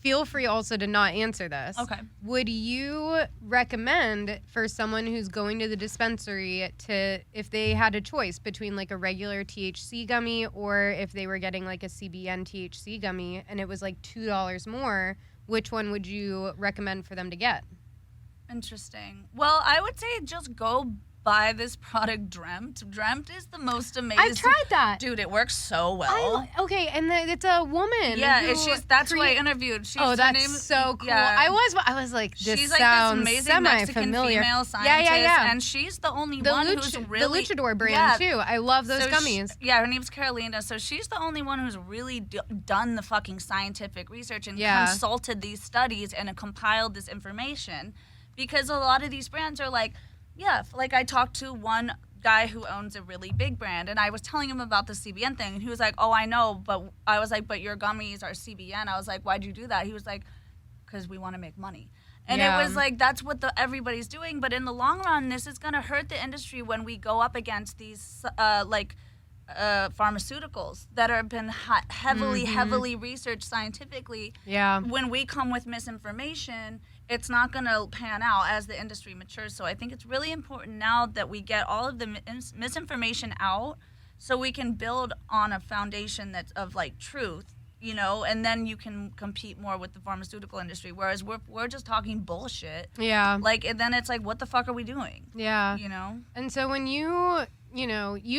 feel free also to not answer this. Okay. Would you recommend for someone who's going to the dispensary if they had a choice between like a regular THC gummy or if they were getting like a CBN THC gummy and it was like $2 more, which one would you recommend for them to get? Interesting. Well, I would say just go buy this product, Dreamt. Dreamt is the most amazing. I tried that. Dude, it works so well. And it's a woman. Yeah, that's who I interviewed. That's so cool. Yeah. I was like, this she's sounds like this amazing Mexican familiar. female scientist. Yeah. And she's the only one who's really... The Luchador brand, too. I love those gummies. Her name's Carolina. So she's the only one who's really done the fucking scientific research and consulted these studies and compiled this information. Because a lot of these brands are like, like I talked to one guy who owns a really big brand, and I was telling him about the CBN thing, and he was like, oh, I know, but I was like, but your gummies are CBN. I was like, why'd you do that? He was like, because we want to make money. And it was like, that's what everybody's doing, but in the long run, this is going to hurt the industry when we go up against these, pharmaceuticals that have been heavily researched scientifically. Yeah. When we come with misinformation, it's not going to pan out as the industry matures. So I think it's really important now that we get all of the misinformation out so we can build on a foundation that's of like truth, and then you can compete more with the pharmaceutical industry. Whereas we're just talking bullshit. Yeah. Like, and then it's like, what the fuck are we doing? Yeah. And so when you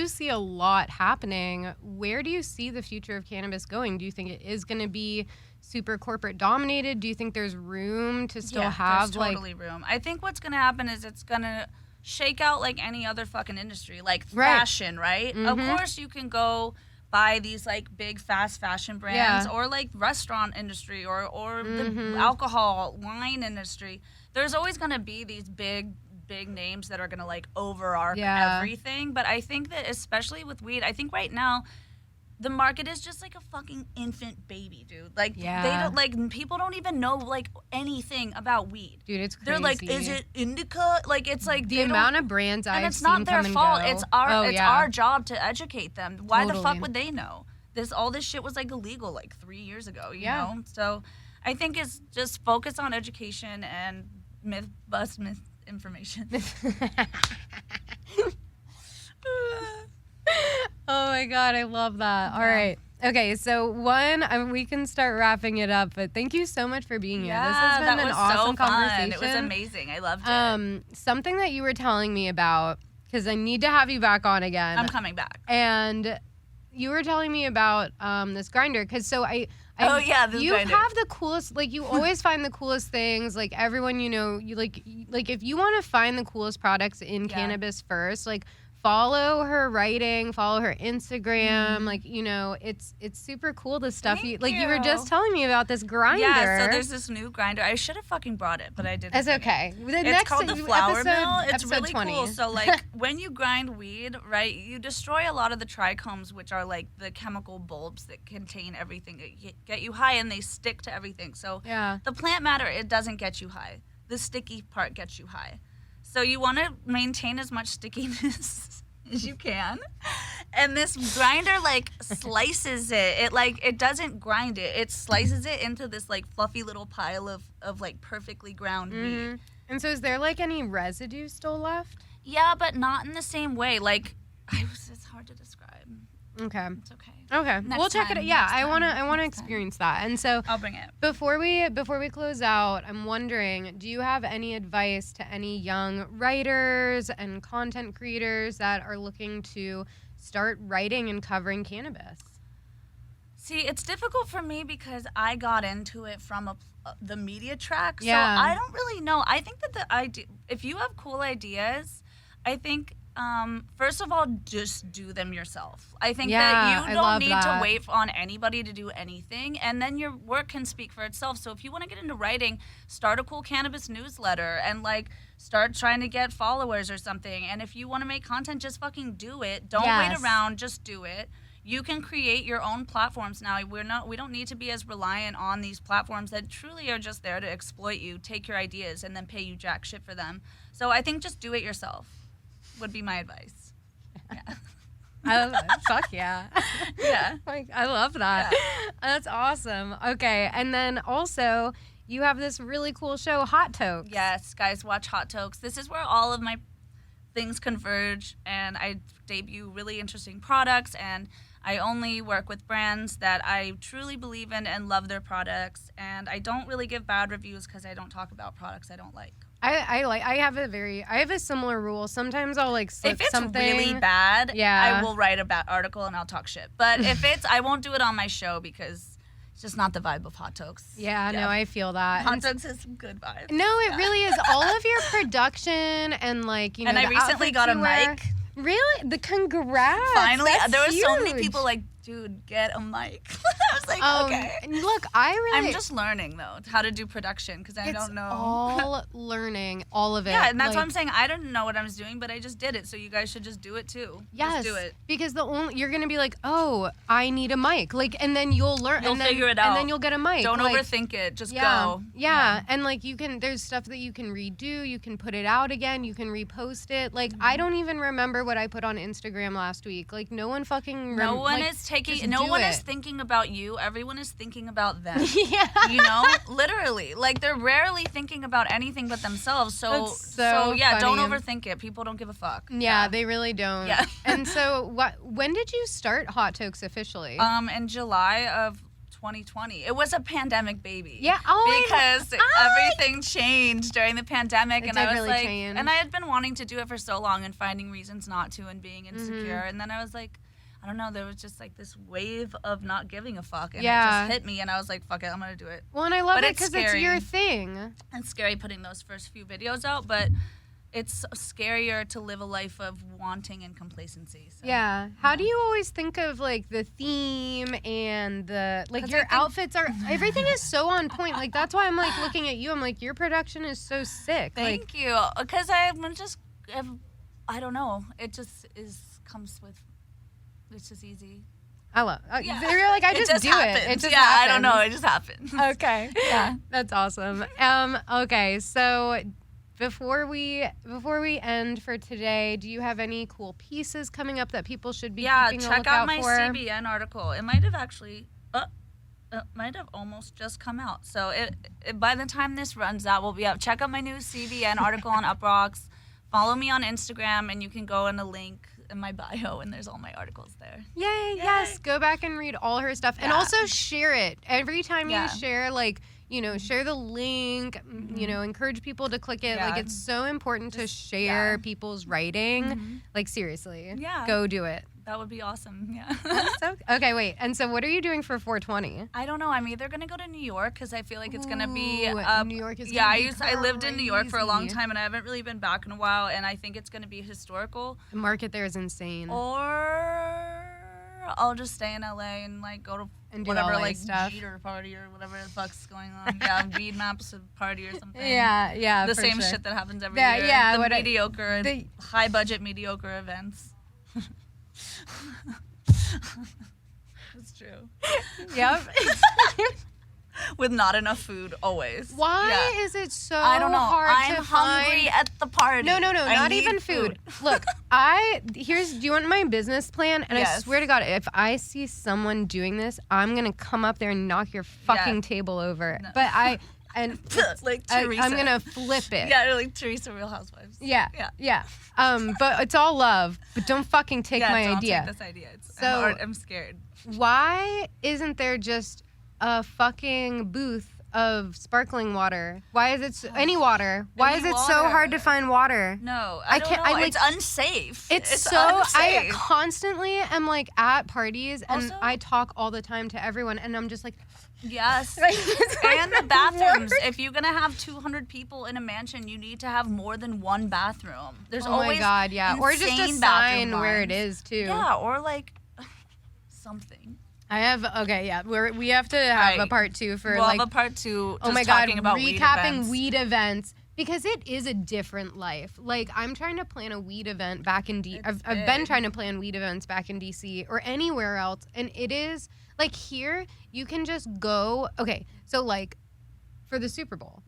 see a lot happening, where do you see the future of cannabis going? Do you think it is going to be super corporate dominated? Do you think there's room to still have there's totally room. I think what's going to happen is it's going to shake out like any other fucking industry, like fashion, right? Of course you can go buy these like big fast fashion brands or like restaurant industry or the alcohol, wine industry. There's always going to be these big names that are going to like overarch everything. But I think that especially with weed, I think right now the market is just like a fucking infant baby, dude. Like they don't like, people don't even know like anything about weed. Dude, it's crazy. They're like, is it indica? Like it's like the amount of brands I've seen come and go. And it's not their fault. It's our job to educate them. Why the fuck would they know? All this shit was like illegal like 3 years ago, you know? So I think it's just focus on education and misinformation. Oh my God, I love that. All right. Okay, so we can start wrapping it up, but thank you so much for being here. This has been an awesome conversation. It was amazing. I loved it. Something that you were telling me about, because I need to have you back on again. I'm coming back. And you were telling me about this grinder, because you grinder. have the coolest, like you always find the coolest things, like everyone, you like if you want to find the coolest products in cannabis first, like follow her writing, follow her Instagram. Like, it's super cool, the stuff you were just telling me about this grinder. Yeah, so there's this new grinder. I should have fucking brought it, but I didn't. It's okay. It's called the flower mill. It's really 20. cool. So like when you grind weed, right, you destroy a lot of the trichomes, which are like the chemical bulbs that contain everything that get you high, and they stick to everything. So the plant matter, it doesn't get you high. The sticky part gets you high. So you want to maintain as much stickiness as you can. And this grinder like slices it. It doesn't grind it. It slices it into this like fluffy little pile of like perfectly ground weed. And so is there like any residue still left? Yeah, but not in the same way. Like it's hard to describe. Okay. It's okay. Okay. We'll check it out. Yeah, I wanna experience that. And so I'll bring it. Before we close out, I'm wondering, do you have any advice to any young writers and content creators that are looking to start writing and covering cannabis? See, it's difficult for me because I got into it from the media track. Yeah. So I don't really know. I think that if you have cool ideas, I think first of all, just do them yourself. I think that you don't need to wait on anybody to do anything, and then your work can speak for itself. So if you want to get into writing, start a cool cannabis newsletter and like start trying to get followers or something. And if you want to make content, just fucking do it. Don't wait around, just do it. You can create your own platforms now. We don't need to be as reliant on these platforms that truly are just there to exploit you, take your ideas, and then pay you jack shit for them. So I think just do it yourself would be my advice. Yeah. Fuck yeah. Yeah. Like, I love that. Yeah. That's awesome. Okay. And then also, you have this really cool show, Hot Tokes. Yes, guys, watch Hot Tokes. This is where all of my things converge, and I debut really interesting products, and I only work with brands that I truly believe in and love their products, and I don't really give bad reviews because I don't talk about products I don't like. I have a similar rule. Sometimes I'll like slip something. If it's really bad, I will write a bad article and I'll talk shit. But if I won't do it on my show because it's just not the vibe of Hot Tokes. Yeah, no, I feel that. Hot Tokes has some good vibes. No, it really is. All of your production and like, you know, and I recently got a mic. Really? The congrats. Finally, that's there were huge. so many people like, dude, get a mic. I was like, okay. Look, I'm just learning though how to do production because I don't know. All learning, all of it. Yeah, and that's what I'm saying. I didn't know what I was doing, but I just did it. So you guys should just do it too. Yes, just do it. Because you're gonna be like, oh, I need a mic, like, and then you'll learn. You'll figure it out, and then you'll get a mic. Don't overthink it. Just go. Yeah, and like there's stuff that you can redo. You can put it out again. You can repost it. Like I don't even remember what I put on Instagram last week. Like no one fucking. No one is thinking about you. Everyone is thinking about them. Yeah. You know, literally. Like they're rarely thinking about anything but themselves. So yeah, funny. Don't overthink it. People don't give a fuck. Yeah, they really don't. Yeah. And so when did you start Hot Tokes officially? In July of 2020. It was a pandemic baby. Yeah. Because everything changed during the pandemic, and I was really like, change. and I had been wanting to do it for so long and finding reasons not to and being insecure, and then I was like, I don't know, there was just like this wave of not giving a fuck, and it just hit me, and I was like, fuck it, I'm gonna do it. Well, and I love it because it's your thing. It's scary putting those first few videos out, but it's scarier to live a life of wanting and complacency. So. Yeah. How do you always think of like the theme and the your outfits are everything is so on point. Like that's why I'm like looking at you. I'm like your production is so sick. Thank you. Because I don't know. It just comes with. It's just easy. I love. You're like I just do happens. it. It just happens. I don't know. It just happens. Okay. Yeah. That's awesome. Okay. So. Before we end for today, do you have any cool pieces coming up that people should be keeping a lookout for? Yeah, check out my CBN article. It might have actually, might have almost just come out. So it by the time this runs out, we'll be up. Check out my new CBN article on UPROXX. Follow me on Instagram, and you can go in the link in my bio, and there's all my articles there. Yay. Yes, go back and read all her stuff, and also share it every time you share. Like. You know, share the link, you know, encourage people to click it. Yeah. Like, it's so important to share people's writing. Like, seriously. Yeah. Go do it. That would be awesome. Yeah. Okay, wait. And so what are you doing for 420? I don't know. I'm either going to go to New York because I feel like it's going to be New York is gonna be I lived in New York for a long time, and I haven't really been back in a while, and I think it's going to be historical. The market there is insane. Or I'll just stay in LA and like go to whatever LA like stuff. Jeter party or whatever the fuck's going on. Yeah, Weed Maps party or something. Yeah, the same shit that happens every year. Yeah, the mediocre, high budget mediocre events. That's true. Yep. with not enough food always. Why is it so I don't know. hard I'm to hungry find? at the party. No, I not need even food. Look, do you want my business plan? And I swear to God, if I see someone doing this, I'm going to come up there and knock your fucking table over. No. But like Teresa. I'm going to flip it. Yeah, like Teresa Real Housewives. Yeah. But it's all love. But don't fucking take my don't idea. Take this idea. I'm scared. Why isn't there just a fucking booth of sparkling water? Why is it any water? Why is it so hard to find water? No, I don't know. It's unsafe. It's so unsafe. I constantly am like at parties and also, I talk all the time to everyone and I'm just like, yes. And the bathrooms. If you're gonna have 200 people in a mansion, you need to have more than one bathroom. There's always or just a sign where it is too. Yeah, or like something. We have to have a part 2 for we'll have a part 2. Oh my God, about recapping weed events because it is a different life. Like I'm trying to plan a weed event back in I've been trying to plan weed events back in DC or anywhere else, and it is like here you can just go. Okay, so like for the Super Bowl.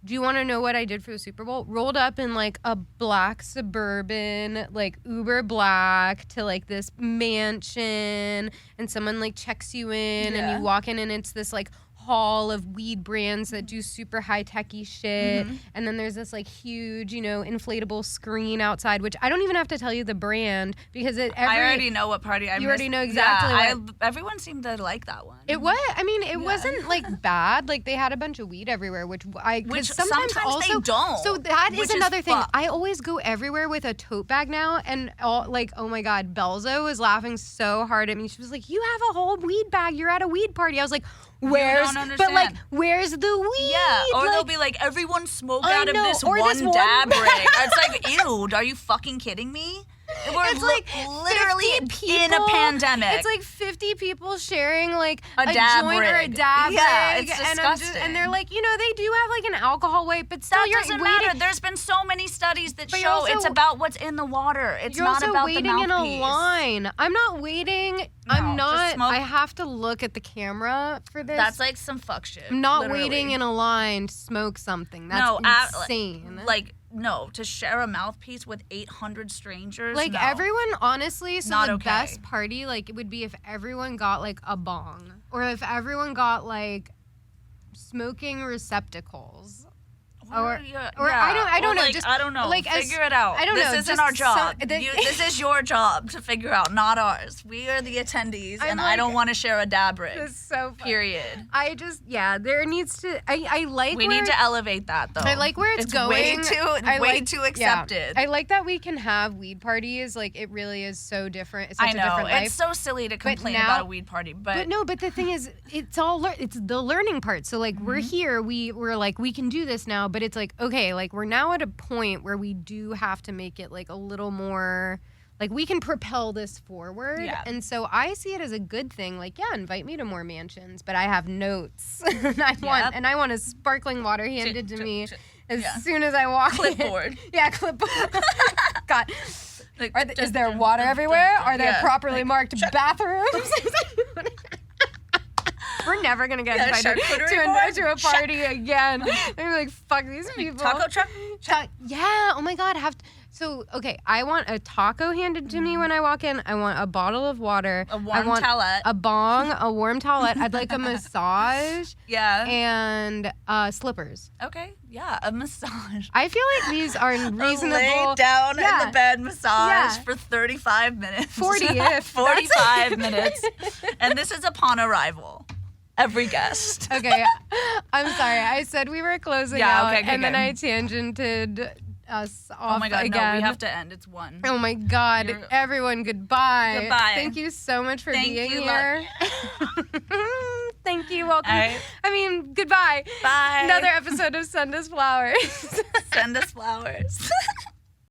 Do you want to know what I did for the Super Bowl? Rolled up in like a black Suburban, like uber black to like this mansion and someone like checks you in and you walk in and it's this like hall of weed brands that do super high-techy shit. And then there's this like huge, inflatable screen outside, which I don't even have to tell you the brand because I already know what party I missed. You already know exactly everyone seemed to like that one. It was, it wasn't like bad. Like they had a bunch of weed everywhere, which sometimes also, they don't. So that is another thing. I always go everywhere with a tote bag now and oh my God, Belzo was laughing so hard at me. She was like, you have a whole weed bag. You're at a weed party. I was like, where's the weed? Yeah, or they'll be like, everyone smoked out of this one dab rig. It's like, ew, are you fucking kidding me? We're like literally in a pandemic. It's like 50 people sharing like a dab joint rig. Or a dab rig. It's disgusting. And they're like, they do have like an alcohol weight, but still that doesn't matter. There's been so many studies that show it's about what's in the water. It's you're not also about waiting the mouthpiece. in a line. I'm not waiting. No, I'm not. I have to look at the camera for this. That's like some fuck shit. I'm not waiting in a line to smoke something. That's insane. No, to share a mouthpiece with 800 strangers. Like everyone, honestly, so not the okay. best party, like it would be if everyone got like a bong, or if everyone got like smoking receptacles. I don't know. I don't know. Like figure it out. I don't know. This isn't our job. This is your job to figure out, not ours. We are the attendees, and I don't want to share a dab rig. It's so funny. Period. There needs to. I like. We need to elevate that though. I like where it's going. Way too accepted. I like that we can have weed parties. Like it really is so different. It's such a different life. It's so silly to complain about a weed party, but the thing is, it's the learning part. So like we're here, we're like we can do this now, but it's like, okay, like we're now at a point where we do have to make it like a little more, like we can propel this forward. Yeah. And so I see it as a good thing. Like, yeah, invite me to more mansions, but I have notes. and I want a sparkling water handed to me as soon as I walk clipboard. Yeah, clipboard. God. Is there water everywhere? Are there properly marked bathrooms? We're never going to get invited to a party again. They're like, fuck these people. Taco truck? Yeah. Oh, my God. I want a taco handed to me when I walk in. I want a bottle of water. A warm towelette. A bong, a warm towelette. I'd like a massage. Yeah. And slippers. Okay. Yeah, a massage. I feel like these are reasonable. Lay down in the bed massage for 35 minutes. 45 minutes. And this is upon arrival. Every guest. Okay. I'm sorry. I said we were closing out, and then I tangented us off. Oh my God, again. No, we have to end. It's 1. Oh my God. Everyone, goodbye. Goodbye. Thank you so much for being here. Thank you. Welcome. Right. Goodbye. Bye. Another episode of Send Us Flowers. Send us flowers.